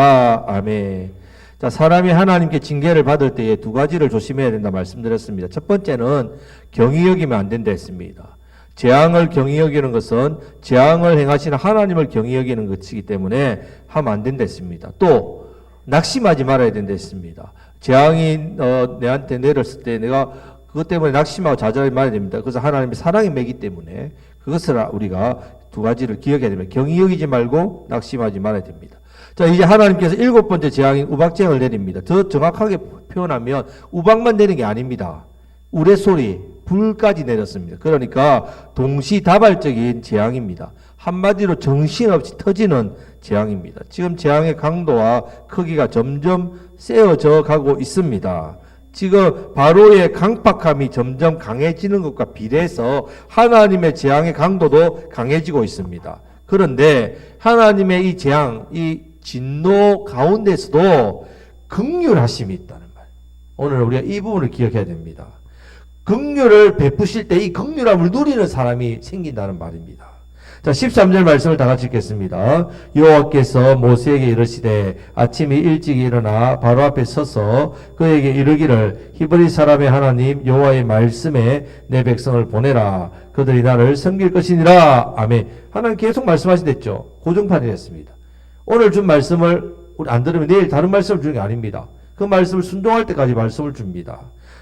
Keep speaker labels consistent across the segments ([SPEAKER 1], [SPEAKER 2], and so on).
[SPEAKER 1] 아멘. 자, 사람이 하나님께 징계를 받을 때에 두 가지를 조심해야 된다 말씀드렸습니다. 첫 번째는 경히 여기면 안 된다 했습니다. 재앙을 경히 여기는 것은 재앙을 행하시는 하나님을 경히 여기는 것이기 때문에 하면 안 된다 했습니다. 또 낙심하지 말아야 된다 했습니다. 재앙이 내한테 내렸을 때 내가 그것 때문에 낙심하고 좌절하지 말아야 됩니다. 그래서 하나님의 사랑이 매기 때문에 그것을 우리가 두 가지를 기억해야 됩니다. 경히 여기지 말고 낙심하지 말아야 됩니다. 자, 이제 하나님께서 일곱 번째 재앙인 우박재앙을 내립니다. 더 정확하게 표현하면 우박만 내린 게 아닙니다. 우레소리, 불까지 내렸습니다. 그러니까 동시다발적인 재앙입니다. 한마디로 정신없이 터지는 재앙입니다. 지금 재앙의 강도와 크기가 점점 세어져 가고 있습니다. 지금 바로의 강팍함이 점점 강해지는 것과 비례해서 하나님의 재앙의 강도도 강해지고 있습니다. 그런데 하나님의 이 재앙, 이 진노 가운데서도 긍휼하심이 있다는 말. 오늘 우리가 이 부분을 기억해야 됩니다. 긍휼을 베푸실 때 이 긍휼함을 누리는 사람이 생긴다는 말입니다. 자, 13절 말씀을 다 같이 읽겠습니다. 여호와께서 모세에게 이르시되 아침이 일찍 일어나 바로 앞에 서서 그에게 이르기를 히브리 사람의 하나님 여호와의 말씀에 내 백성을 보내라. 그들이 나를 섬길 것이니라. 아멘. 하나님 계속 말씀하시댔죠. 고정판이었습니다. 오늘 준 말씀을 우리 안 들으면 내일 다른 말씀을 주는 게 아닙니다. 그 말씀을 순종할 때까지 말씀을 줍니다.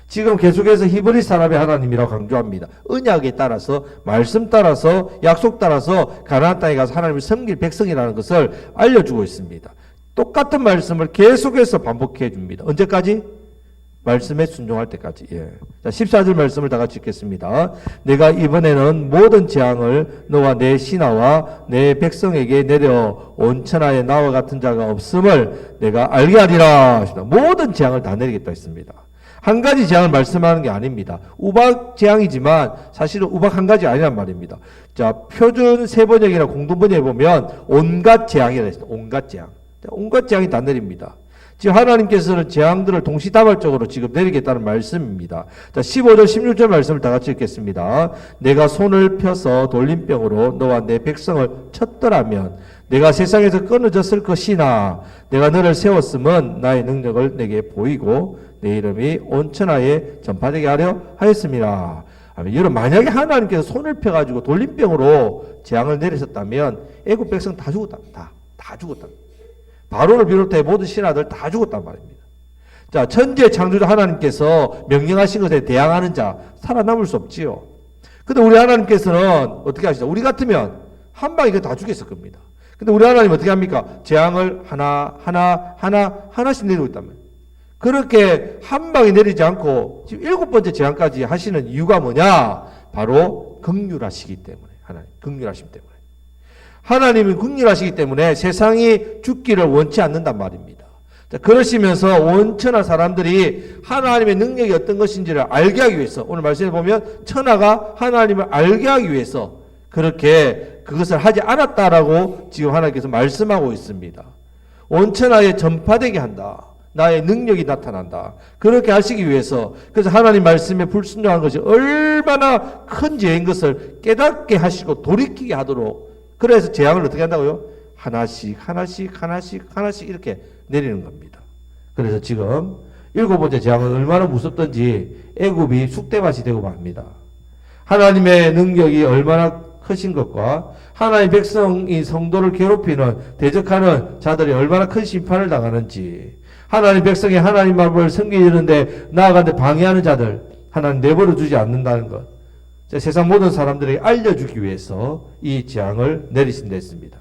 [SPEAKER 1] 지금 계속해서 히브리 사람의 하나님이라고 강조합니다. 언약에 따라서, 말씀 따라서, 약속 따라서 가나안 땅에 가서 하나님을 섬길 백성이라는 것을 알려주고 있습니다. 똑같은 말씀을 계속해서 반복해 줍니다. 언제까지? 말씀에 순종할 때까지. 예. 자, 14절 말씀을 다 같이 읽겠습니다. 내가 이번에는 모든 재앙을 너와 내 신하와 내 백성에게 내려 온 천하에 나와 같은 자가 없음을 내가 알게 하리라. 모든 재앙을 다 내리겠다 했습니다. 한 가지 재앙을 말씀하는 게 아닙니다. 우박 재앙이지만 사실은 우박 한 가지 아니란 말입니다. 자, 표준 세번역이나 공동번역에 보면 온갖 재앙이라 했습니다. 온갖 재앙. 온갖 재앙이 다 내립니다. 지금 하나님께서는 재앙들을 동시다발적으로 지금 내리겠다는 말씀입니다. 자, 15절, 16절 말씀을 다 같이 읽겠습니다. 내가 손을 펴서 돌림병으로 너와 내 백성을 쳤더라면 내가 세상에서 끊어졌을 것이나 내가 너를 세웠음은 나의 능력을 내게 보이고 내 이름이 온 천하에 전파되게 하려 하였습니다. 여러분, 만약에 하나님께서 손을 펴가지고 돌림병으로 재앙을 내리셨다면 애국 백성 다 죽었답니다. 다 죽었답니다. 바로를 비롯해 모든 신하들 다 죽었단 말입니다. 자, 천지의 창조자 하나님께서 명령하신 것에 대항하는 자 살아남을 수 없지요. 근데 우리 하나님께서는 어떻게 하시죠? 우리 같으면 한 방에 다 죽였을 겁니다. 근데 우리 하나님 어떻게 합니까? 재앙을 하나씩 내리고 있다면. 그렇게 한 방에 내리지 않고 지금 일곱 번째 재앙까지 하시는 이유가 뭐냐? 바로 긍휼하시기 때문에. 하나님 긍휼하심 때문에. 하나님이 긍휼하시기 때문에 세상이 죽기를 원치 않는단 말입니다. 자, 그러시면서 온천하 사람들이 하나님의 능력이 어떤 것인지를 알게 하기 위해서 오늘 말씀에 보면 천하가 하나님을 알게 하기 위해서 그렇게 그것을 하지 않았다라고 지금 하나님께서 말씀하고 있습니다. 온천하에 전파되게 한다. 나의 능력이 나타난다. 그렇게 하시기 위해서 그래서 하나님 말씀에 불순종한 것이 얼마나 큰 죄인 것을 깨닫게 하시고 돌이키게 하도록 그래서 재앙을 어떻게 한다고요? 하나씩 이렇게 내리는 겁니다. 그래서 지금 일곱 번째 재앙은 얼마나 무섭던지 애굽이 쑥대밭이 되고 맙니다. 하나님의 능력이 얼마나 크신 것과 하나님의 백성이 성도를 괴롭히는 대적하는 자들이 얼마나 큰 심판을 당하는지 하나님 백성이 하나님 마음을 섬기는데 나아가는데 방해하는 자들 하나님 내버려 두지 않는다는 것 세상 모든 사람들에게 알려주기 위해서 이 재앙을 내리신 데 있습니다.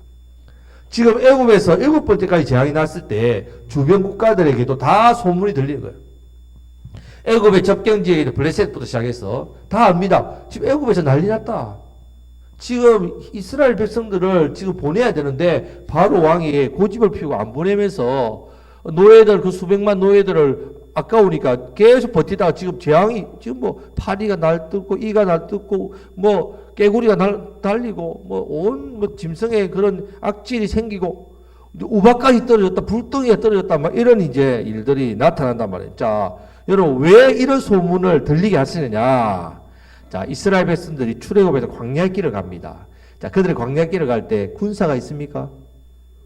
[SPEAKER 1] 지금 애굽에서 일곱 번째까지 재앙이 났을 때 주변 국가들에게도 다 소문이 들리는 거예요. 애굽의 접경지에 블레셋부터 시작해서 다 압니다. 지금 애굽에서 난리 났다. 지금 이스라엘 백성들을 지금 보내야 되는데 바로 왕이 고집을 피우고 안 보내면서 노예들 그 수백만 노예들을 아까우니까 계속 버티다가 지금 재앙이 지금 뭐 파리가 날뜯고 이가 날뜯고 뭐 깨구리가 달리고 뭐 온 뭐 짐승의 그런 악질이 생기고 우박까지 떨어졌다 불덩이가 떨어졌다 막 이런 이제 일들이 나타난단 말이에요. 자, 여러분 왜 이런 소문을 들리게 하시느냐? 자, 이스라엘 백성들이 출애굽에서 광야길을 갑니다. 자, 그들이 광야길을 갈 때 군사가 있습니까?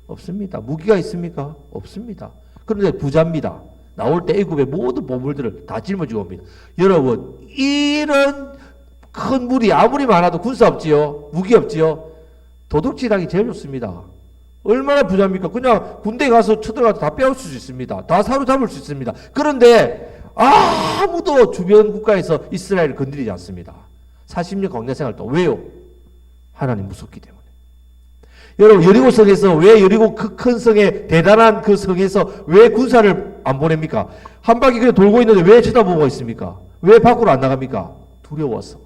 [SPEAKER 1] 없습니다. 무기가 있습니까? 없습니다. 그런데 부자입니다. 나올 때 애굽의 모든 보물들을 다 짊어지고 옵니다. 여러분, 이런 큰 물이 아무리 많아도 군사 없지요? 무기 없지요? 도둑질하기 제일 좋습니다. 얼마나 부자입니까? 그냥 군대 가서 쳐들어가서 다 빼앗을 수 있습니다. 다 사로잡을 수 있습니다. 그런데 아무도 주변 국가에서 이스라엘을 건드리지 않습니다. 40년 광야 생활 동안. 왜요? 하나님 무섭기 때문에. 여러분, 여리고 성에서 왜 여리고 그 큰 성에, 대단한 그 성에서 왜 군사를 안 보냅니까? 한 바퀴 그냥 돌고 있는데 왜 쳐다보고 있습니까? 왜 밖으로 안 나갑니까? 두려워서.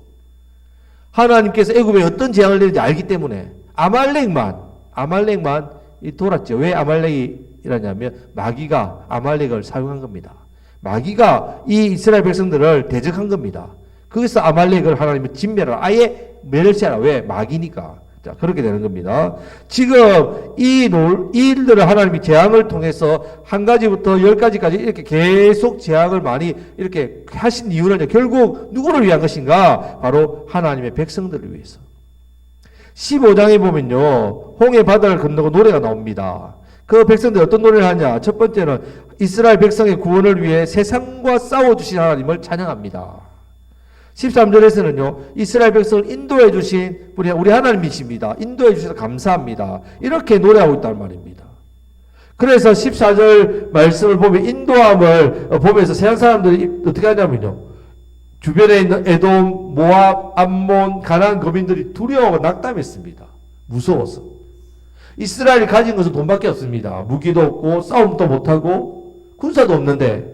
[SPEAKER 1] 하나님께서 애굽에 어떤 재앙을 내는지 알기 때문에 아말렉만 돌았죠. 왜 아말렉이라냐면 마귀가 아말렉을 사용한 겁니다. 마귀가 이 이스라엘 백성들을 대적한 겁니다. 거기서 아말렉을 하나님은 진멸하라. 아예 멸시하라. 왜? 마귀니까. 자, 그렇게 되는 겁니다. 지금 이 일들을 하나님이 재앙을 통해서 한 가지부터 10가지까지 이렇게 계속 재앙을 많이 이렇게 하신 이유는 결국 누구를 위한 것인가? 바로 하나님의 백성들을 위해서. 15장에 보면요, 홍해 바다를 건너고 노래가 나옵니다. 그 백성들이 어떤 노래를 하냐? 첫 번째는 이스라엘 백성의 구원을 위해 세상과 싸워주신 하나님을 찬양합니다. 13절에서는요, 이스라엘 백성을 인도해 주신 우리 하나님이십니다. 인도해 주셔서 감사합니다. 이렇게 노래하고 있단 말입니다. 그래서 14절 말씀을 보면 인도함을 보면서 세상 사람들이 어떻게 하냐면요, 주변에 있는 에돔, 모압, 암몬, 가나안 거민들이 두려워하고 낙담했습니다. 무서워서. 이스라엘이 가진 것은 돈밖에 없습니다. 무기도 없고 싸움도 못하고 군사도 없는데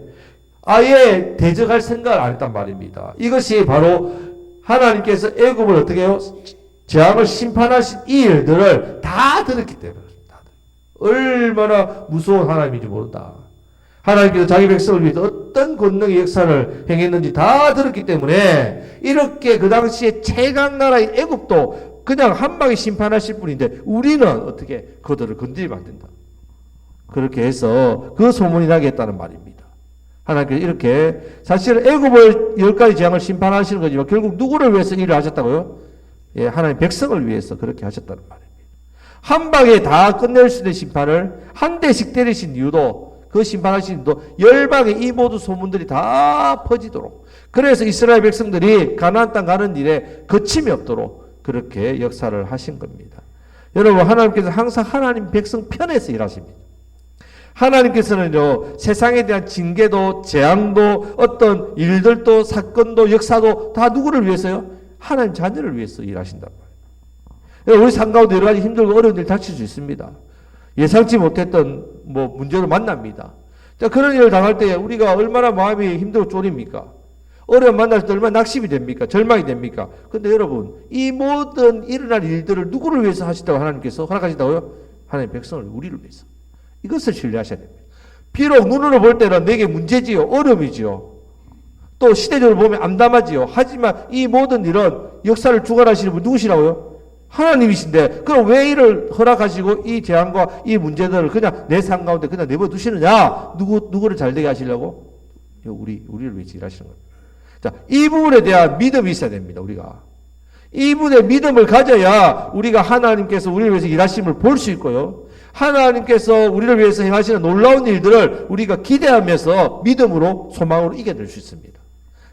[SPEAKER 1] 아예 대적할 생각을 안 했단 말입니다. 이것이 바로 하나님께서 애굽을 어떻게 해요? 재앙을 심판하신 이 일들을 다 들었기 때문에. 얼마나 무서운 하나님인지 모른다. 하나님께서 자기 백성을 위해서 어떤 권능의 역사를 행했는지 다 들었기 때문에 이렇게 그 당시에 최강 나라인 애굽도 그냥 한 방에 심판하실 분인데 우리는 어떻게 그들을 건드리면 안 된다. 그렇게 해서 그 소문이 나게 했다는 말입니다. 하나님께서 이렇게 사실 애굽을 10가지 재앙을 심판하시는 거지만 결국 누구를 위해서 일을 하셨다고요? 예, 하나님 백성을 위해서 그렇게 하셨다는 말입니다. 한 방에 다 끝낼 수 있는 심판을 한 대씩 때리신 이유도 그 심판하신 이유도 열방의 이 모든 소문들이 다 퍼지도록 그래서 이스라엘 백성들이 가나안 땅 가는 일에 거침이 없도록 그렇게 역사를 하신 겁니다. 여러분, 하나님께서 항상 하나님 백성 편에서 일하십니다. 하나님께서는요, 세상에 대한 징계도, 재앙도, 어떤 일들도, 사건도, 역사도 다 누구를 위해서요? 하나님 자녀를 위해서 일하신단 말이에요. 우리 삶 가운데 여러 가지 힘들고 어려운 일 닥칠 수 있습니다. 예상치 못했던 문제를 만납니다. 자, 그런 일을 당할 때 우리가 얼마나 마음이 힘들고 쫄입니까? 어려움 만날 때 얼마나 낙심이 됩니까? 절망이 됩니까? 근데 여러분, 이 모든 일어날 일들을 누구를 위해서 하신다고 하나님께서 허락하신다고요? 하나님 백성을 우리를 위해서. 이것을 신뢰하셔야 됩니다. 비록 눈으로 볼 때는 내게 문제지요. 어려움이지요. 또 시대적으로 보면 암담하지요. 하지만 이 모든 일은 역사를 주관하시는 분 누구시라고요? 하나님이신데 그럼 왜 이를 허락하시고 이 재앙과 이 문제들을 그냥 내 삶 가운데 그냥 내버려 두시느냐? 누구를 잘되게 하시려고? 우리를 위해서 일하시는 거예요. 자, 이 부분에 대한 믿음이 있어야 됩니다. 우리가. 이 부분에 믿음을 가져야 우리가 하나님께서 우리를 위해서 일하심을 볼 수 있고요. 하나님께서 우리를 위해서 행하시는 놀라운 일들을 우리가 기대하면서 믿음으로 소망으로 이겨낼 수 있습니다.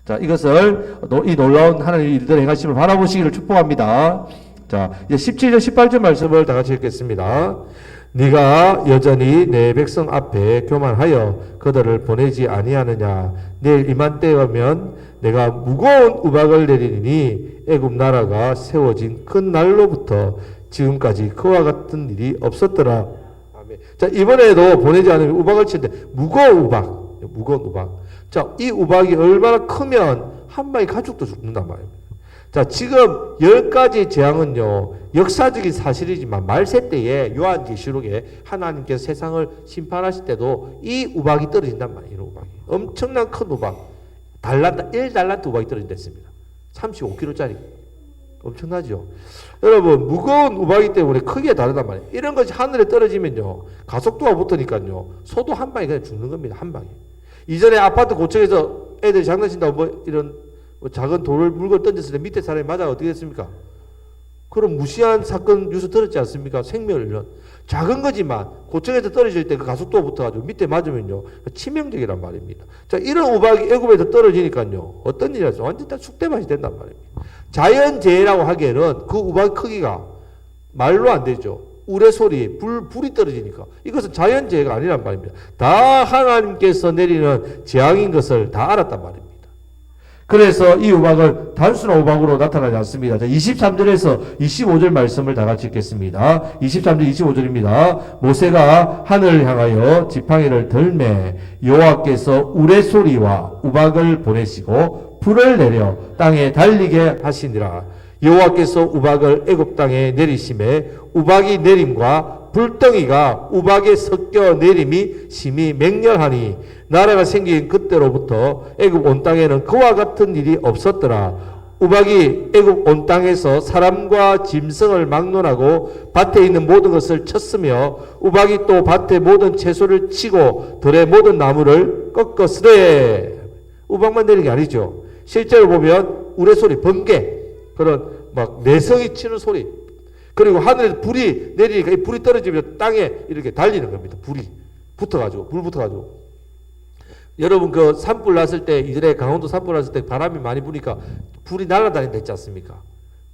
[SPEAKER 1] 자, 이것을 이 놀라운 하나님의 일들을 행하심을 바라보시기를 축복합니다. 자, 이제 17절 18절 말씀을 다 같이 읽겠습니다. 네가 여전히 내 백성 앞에 교만하여 그들을 보내지 아니하느냐. 내일 이맘때 오면 내가 무거운 우박을 내리니 애굽 나라가 세워진 큰 날로부터 지금까지 그와 같은 일이 없었더라. 아멘. 자, 이번에도 보내지 않으면 우박을 치는데 무거운 우박. 자, 이 우박이 얼마나 크면 한 마리 가족도 죽는단 말입니다. 자, 지금 10가지 재앙은요, 역사적인 사실이지만 말세 때에 요한계시록에 하나님께서 세상을 심판하실 때도 이 우박이 떨어진단 말이에요. 이런 우박이. 엄청난 큰 우박. 1달란트 우박이 떨어진댔습니다. 35kg짜리. 엄청나죠? 여러분, 무거운 우박이기 때문에 크기가 다르단 말이에요. 이런 것이 하늘에 떨어지면요, 가속도가 붙으니까요, 소도 한 방에 그냥 죽는 겁니다. 한 방에. 이전에 아파트 고층에서 애들이 장난친다고 이런 작은 돌을 물건 던졌을 때 밑에 사람이 맞아 어떻게 됐습니까? 그런 무시한 사건 뉴스 들었지 않습니까? 생명을 잃은. 작은 거지만 고층에서 떨어질 때 그 가속도가 붙어가지고 밑에 맞으면요 치명적이란 말입니다. 자, 이런 우박이 애굽에서 떨어지니까요 어떤 일이 있어요? 완전 다 쑥대밭이 된단 말입니다. 자연재해라고 하기에는 그 우박 크기가 말로 안 되죠. 우레 소리, 불이 떨어지니까 이것은 자연재해가 아니란 말입니다. 다 하나님께서 내리는 재앙인 것을 다 알았단 말입니다. 그래서 이 우박은 단순한 우박으로 나타나지 않습니다. 자, 23절에서 25절 말씀을 다 같이 읽겠습니다. 23절 25절입니다. 모세가 하늘을 향하여 지팡이를 들매 여호와께서 우레소리와 우박을 보내시고 불을 내려 땅에 달리게 하시니라. 여호와께서 우박을 애굽 땅에 내리심에 우박이 내림과 불덩이가 우박에 섞여 내림이 심히 맹렬하니 나라가 생긴 그때로부터 애굽 온 땅에는 그와 같은 일이 없었더라. 우박이 애굽 온 땅에서 사람과 짐승을 막론하고 밭에 있는 모든 것을 쳤으며 우박이 또 밭의 모든 채소를 치고 들의 모든 나무를 꺾었으되 우박만 내린 게 아니죠. 실제로 보면 우레소리, 번개 그런 막 내성이 치는 소리 그리고 하늘에 불이 내리니까 이 불이 떨어지면 땅에 이렇게 달리는 겁니다. 불이 붙어가지고 불 붙어가지고 여러분 그 산불 났을 때 이전에 강원도 산불 났을 때 바람이 많이 부니까 불이 날아다닌다 했지 않습니까?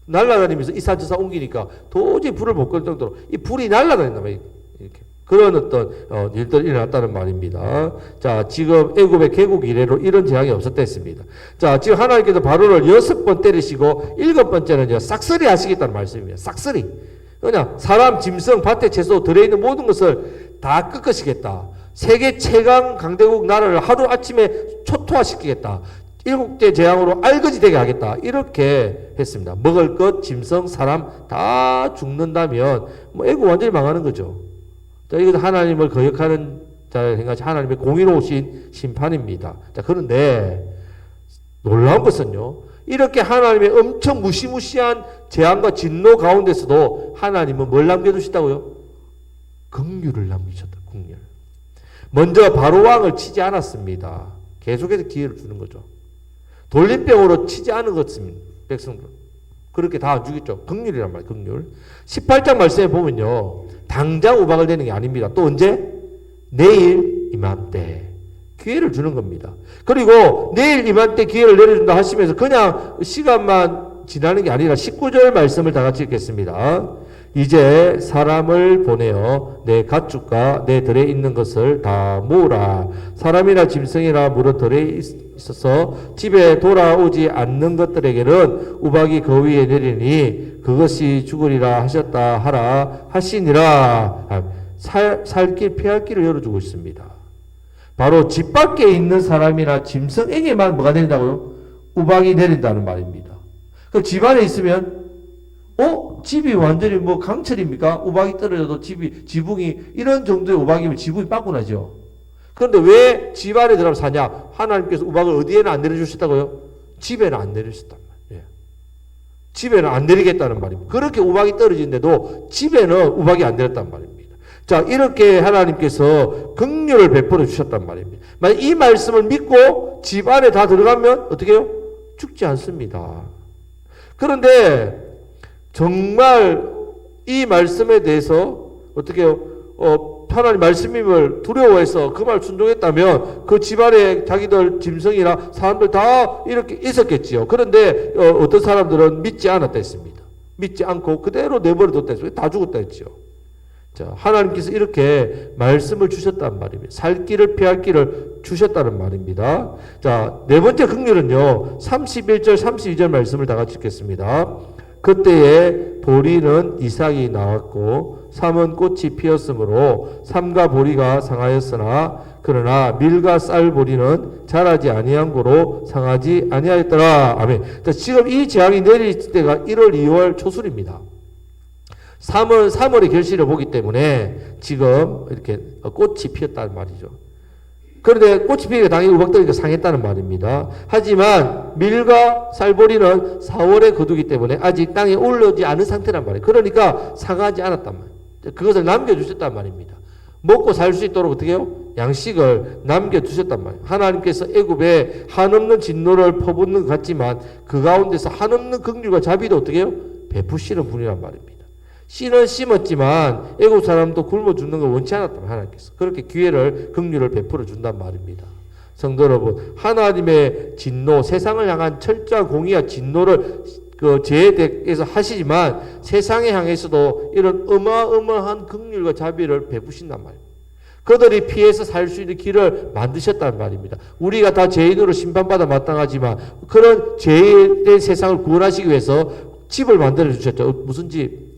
[SPEAKER 1] 날아다니면서 이산저산 옮기니까 도저히 불을 못 끌 정도로 이 불이 날아다닌다 말이에요. 이렇게 그런 어떤 일들이 일어났다는 말입니다. 자, 지금 애굽의 개국 이래로 이런 재앙이 없었다 했습니다. 자, 지금 하나님께서 바로를 6번 때리시고 7번째는요 싹쓸이 하시겠다는 말씀입니다. 싹쓸이. 그냥 사람, 짐승, 밭에 채소, 들에 있는 모든 것을 다 꺾으시겠다. 세계 최강 강대국 나라를 하루 아침에 초토화시키겠다. 7대 재앙으로 알거지 되게 하겠다. 이렇게 했습니다. 먹을 것, 짐승, 사람 다 죽는다면 뭐 애국 완전히 망하는 거죠. 자, 이것도 하나님을 거역하는 자를 생각하시 하나님의 공의로우신 심판입니다. 자, 그런데 놀라운 것은요. 이렇게 하나님의 엄청 무시무시한 재앙과 진노 가운데서도 하나님은 뭘 남겨두셨다고요? 긍휼을 남기셨다. 긍휼. 먼저 바로왕을 치지 않았습니다. 계속해서 기회를 주는 거죠. 돌림병으로 치지 않은 것입니다. 백성들. 그렇게 다 안 죽였죠. 긍휼이란 말이에요. 긍휼. 18장 말씀에 보면요. 당장 우박을 내는 게 아닙니다. 또 언제? 내일 이맘때 기회를 주는 겁니다. 그리고 내일 이맘때 기회를 내려준다 하시면서 그냥 시간만 지나는 게 아니라 19절 말씀을 다 같이 읽겠습니다. 이제 사람을 보내어 내 가축과 내 들에 있는 것을 다 모으라. 사람이나 짐승이나 무릇 들에 있어서 집에 돌아오지 않는 것들에게는 우박이 그 위에 내리니 그것이 죽으리라 하셨다 하라 하시니라. 살 길 피할 길을 열어주고 있습니다. 바로 집 밖에 있는 사람이나 짐승에게만 뭐가 내린다고요? 우박이 내린다는 말입니다. 그 집 안에 있으면 집이 완전히 뭐 강철입니까? 우박이 떨어져도 지붕이 이런 정도의 우박이면 지붕이 빵꾸 나죠. 그런데 왜 집 안에 들어가면 사냐? 하나님께서 우박을 어디에는 안 내려주셨다고요? 집에는 안 내려주셨단 말이에요. 집에는 안 내리겠다는 말입니다. 그렇게 우박이 떨어지는데도 집에는 우박이 안 내렸단 말입니다. 자, 이렇게 하나님께서 긍휼을 베풀어 주셨단 말입니다. 만약 이 말씀을 믿고 집 안에 다 들어가면 어떻게 해요? 죽지 않습니다. 그런데 정말 이 말씀에 대해서 어떻게 해요? 하나님 말씀임을 두려워해서 그 말 순종했다면 그 집안에 자기들 짐승이나 사람들 다 이렇게 있었겠지요. 그런데 어떤 사람들은 믿지 않았다 했습니다. 믿지 않고 그대로 내버려뒀다 했어요. 다 죽었다 했죠. 자, 하나님께서 이렇게 말씀을 주셨단 말입니다. 살 길을 피할 길을 주셨다는 말입니다. 자, 네 번째 긍휼은요. 31절 32절 말씀을 다 같이 읽겠습니다. 그때에 보리는 이삭이 나왔고 삼은 꽃이 피었으므로 삼과 보리가 상하였으나 그러나 밀과 쌀 보리는 자라지 아니한 고로 상하지 아니하였더라. 아멘. 자, 지금 이 재앙이 내릴 때가 1월 2월 초순입니다. 3월의 결실을 보기 때문에 지금 이렇게 꽃이 피었다는 말이죠. 그런데 꽃이 피니까 당연히 우박덩이가 상했다는 말입니다. 하지만 밀과 쌀보리는 4월에 거두기 때문에 아직 땅에 올라오지 않은 상태란 말이에요. 그러니까 상하지 않았단 말이에요. 그것을 남겨주셨단 말입니다. 먹고 살 수 있도록 어떻게 해요? 양식을 남겨두셨단 말이에요. 하나님께서 애굽에 한없는 진노를 퍼붓는 것 같지만 그 가운데서 한없는 긍휼과 자비도 어떻게 해요? 베푸시는 분이란 말입니다. 씨는 심었지만 애국 사람도 굶어 죽는 걸 원치 않았다면 하나님께서 그렇게 기회를 긍휼을 베풀어 준단 말입니다. 성도 여러분, 하나님의 진노, 세상을 향한 철저한 공의와 진노를 그 죄에 대해서 하시지만 세상에 향해서도 이런 어마어마한 긍휼과 자비를 베푸신단 말입니다. 그들이 피해서 살 수 있는 길을 만드셨단 말입니다. 우리가 다 죄인으로 심판받아 마땅하지만 그런 죄의 세상을 구원하시기 위해서 집을 만들어 주셨죠. 무슨 집?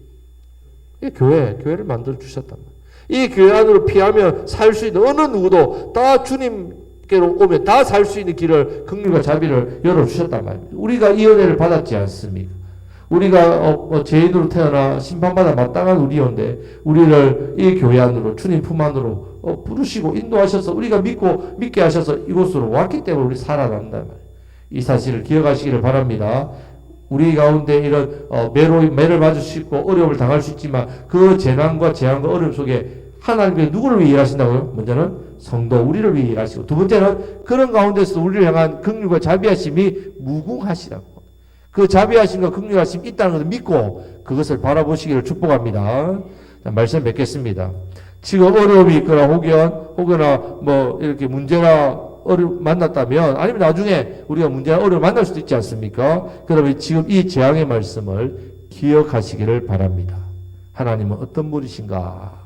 [SPEAKER 1] 교회를 만들어 주셨단 말이에요. 이 교회 안으로 피하면 살 수 있는 어느 누구도 다 주님께로 오면 다 살 수 있는 길을 긍휼과 자비를 열어주셨단 말입니다. 우리가 이 은혜를 받았지 않습니까? 우리가 죄인으로 태어나 심판받아 마땅한 우리인데 우리를 이 교회 안으로 주님 품 안으로 부르시고 인도하셔서 우리가 믿게 하셔서 이곳으로 왔기 때문에 우리 살아난단 말이에요. 이 사실을 기억하시기를 바랍니다. 우리 가운데 이런 매를 맞을 수 있고 어려움을 당할 수 있지만 그 재난과 재앙과 어려움 속에 하나님께서 누구를 위해 일하신다고요? 먼저는 성도 우리를 위해 일하시고 두 번째는 그런 가운데서 우리를 향한 긍휼과 자비하심이 무궁하시다고. 그 자비하심과 긍휼하심이 있다는 것을 믿고 그것을 바라보시기를 축복합니다. 자, 말씀 맺겠습니다. 지금 어려움이 있거나 혹여나 뭐 이렇게 문제나 만났다면 아니면 나중에 우리가 문제나 어려움을 만날 수도 있지 않습니까? 그러면 지금 이 재앙의 말씀을 기억하시기를 바랍니다. 하나님은 어떤 분이신가?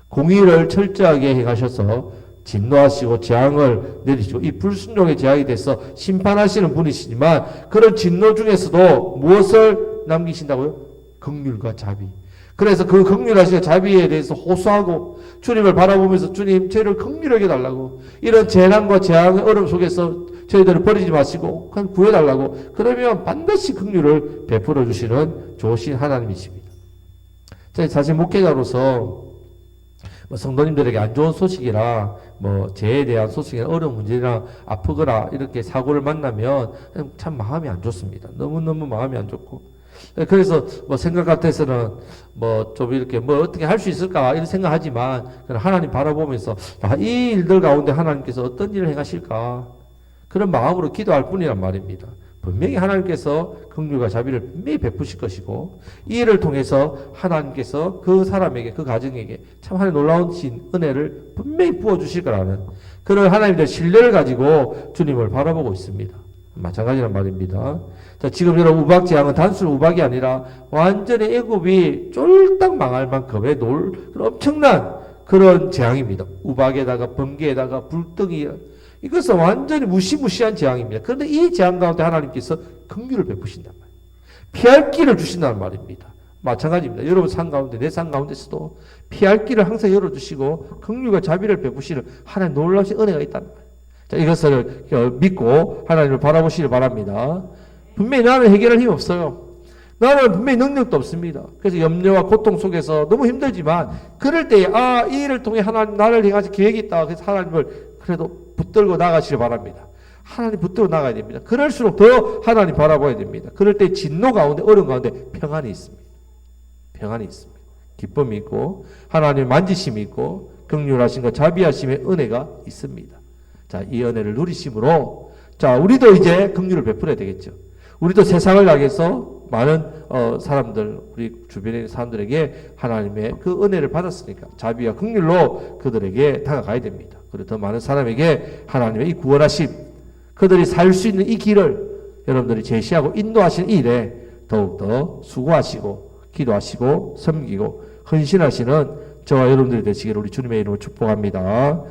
[SPEAKER 1] 공의를 철저하게 행하셔서 진노하시고 재앙을 내리시고 이 불순종의 재앙이 돼서 심판하시는 분이시지만 그런 진노 중에서도 무엇을 남기신다고요? 긍휼과 자비. 그래서 그 긍휼하시고 자비에 대해서 호소하고 주님을 바라보면서 주님 저희를 긍휼하게 달라고 이런 재난과 재앙의 어려움 속에서 저희들을 버리지 마시고 그냥 구해달라고 그러면 반드시 긍휼을 베풀어 주시는 좋으신 하나님이십니다. 사실 목회자로서 성도님들에게 안 좋은 소식이라 죄에 대한 소식이나 어려운 문제나 아프거나 이렇게 사고를 만나면 참 마음이 안 좋습니다. 너무너무 마음이 안 좋고 그래서 생각 같아서는 좀 이렇게 어떻게 할 수 있을까 이런 생각하지만 하나님 바라보면서 이 일들 가운데 하나님께서 어떤 일을 행하실까 그런 마음으로 기도할 뿐이란 말입니다. 분명히 하나님께서 긍휼과 자비를 분명히 베푸실 것이고 이 일을 통해서 하나님께서 그 사람에게 그 가정에게 참 하나님 놀라운 은혜를 분명히 부어주실 거라는 그런 하나님의 신뢰를 가지고 주님을 바라보고 있습니다. 마찬가지란 말입니다. 자, 지금 이런 우박 재앙은 단순 우박이 아니라 완전히 애굽이 쫄딱 망할 만큼의 엄청난 그런 재앙입니다. 우박에다가 번개에다가 불덩이 이것은 완전히 무시무시한 재앙입니다. 그런데 이 재앙 가운데 하나님께서 긍휼을 베푸신단 말이에요. 피할 길을 주신다는 말입니다. 마찬가지입니다. 여러분 삶 가운데 내 삶 가운데서도 피할 길을 항상 열어주시고 긍휼과 자비를 베푸시는 하나님 놀라우신 은혜가 있다는 말이에요. 자, 이것을 믿고 하나님을 바라보시길 바랍니다. 분명히 나는 해결할 힘이 없어요. 나는 분명히 능력도 없습니다. 그래서 염려와 고통 속에서 너무 힘들지만 그럴 때에 이 일을 통해 하나님 나를 향하실 계획이 있다. 그래서 하나님을 그래도 붙들고 나가시길 바랍니다. 하나님 붙들고 나가야 됩니다. 그럴수록 더 하나님 바라봐야 됩니다. 그럴 때 진노 가운데 어려움 가운데 평안이 있습니다. 평안이 있습니다. 기쁨이 있고 하나님의 만지심이 있고 긍휼하심과 자비하심의 은혜가 있습니다. 자, 이 은혜를 누리심으로 자, 우리도 이제 긍휼을 베풀어야 되겠죠. 우리도 세상을 향해서 많은 사람들, 우리 주변에 있는 사람들에게 하나님의 그 은혜를 받았으니까 자비와 긍휼로 그들에게 다가가야 됩니다. 그리고 더 많은 사람에게 하나님의 이 구원하심, 그들이 살 수 있는 이 길을 여러분들이 제시하고 인도하시는 이 일에 더욱더 수고하시고 기도하시고 섬기고 헌신하시는 저와 여러분들이 되시기를 우리 주님의 이름으로 축복합니다.